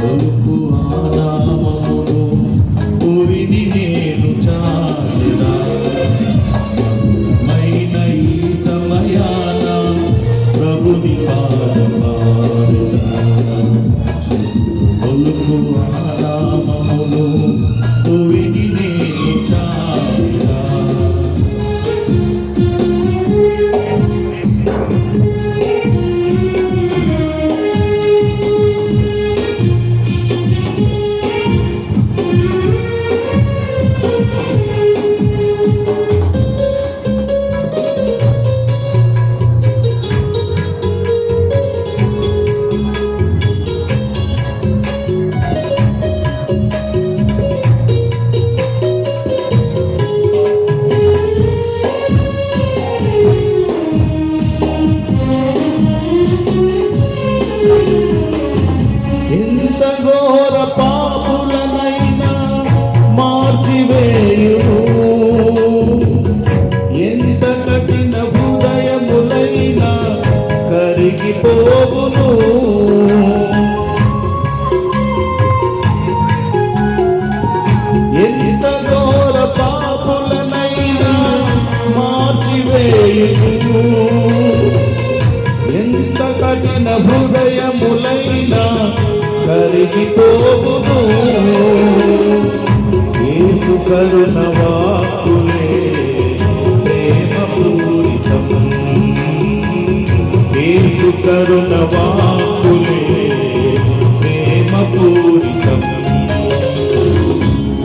ఒలుకు ఆనామమును పురిని నేను చాటెదా మైన ఈ సమయాన ప్రభుని పాట పాడెదా ఒలుకు ఆనామమును పురిని నేను చాటెదా ఘోర పాపులనైనా మార్చివేయును ఎంత కఠిన హృదయములైనా కరిగిపోవును ఎంత ఘోర పాపులనైనా మార్చివేయును ఎంత కఠిన హృదయములైనా కరిగిపోవును యేసు కరుణ వాక్కులే ప్రేమపూరితం యేసు కరుణ వాక్కులే ప్రేమపూరితం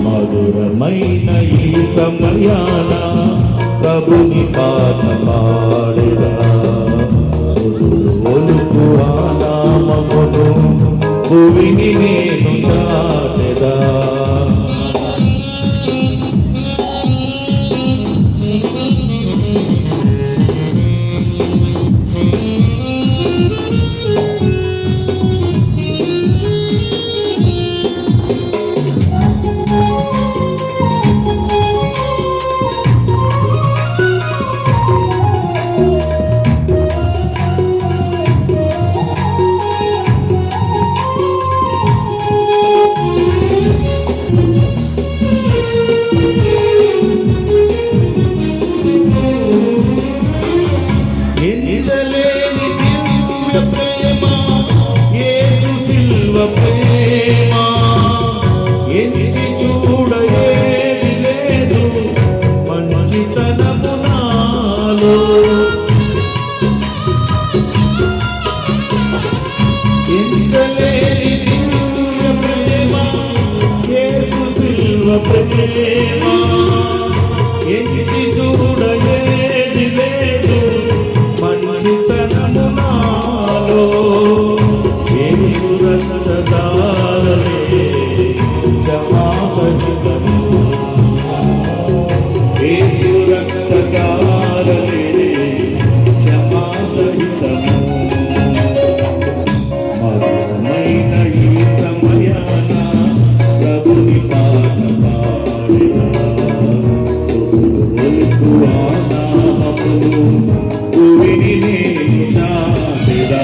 మధురమైన ఈ సమయాన ప్రభుని పాట పాడెదా ఒలుకు ఆనామమును భూమిని నేను చాటెదా ఎంచలేని దివ్య ప్రేమ యేసు సిల్వ ప్రేమ ఎంచి చూడ ఏది లేదు మంచితనము నాలో ఎంచలేని దివ్య ప్రేమ యేసు సిల్వ ప్రేమ ఎంచి చూడ ఏది లేదు మంచితనము నాలో యేసు రక్తధారలే జమాసహితము యేసు రక్తధారలే జమాసహితము మధురమైన ఈ సమయాన ప్రభుని పాట పాడెదా ఒలుకు ఆనామమును భూమిని నేను చాటెదా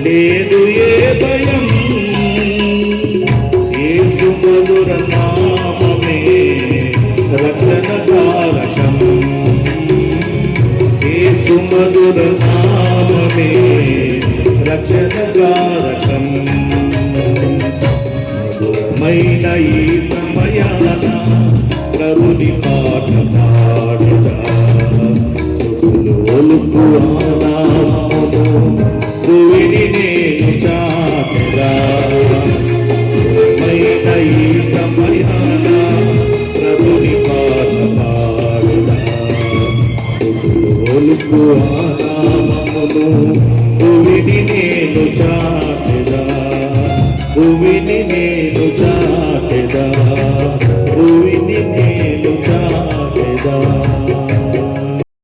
లేదు ఏ భయం మధురనామమే రక్షణ ద్వారకం మధురమైన ఈ సమయాన ప్రభుని పాట పాడుదా సులువులుకు ఆనామము భూమిని నేను చాటెదా మధురమైన ఈ సమయాన ప్రభుని పాట పాడుదా సులువులుకు ఆనామము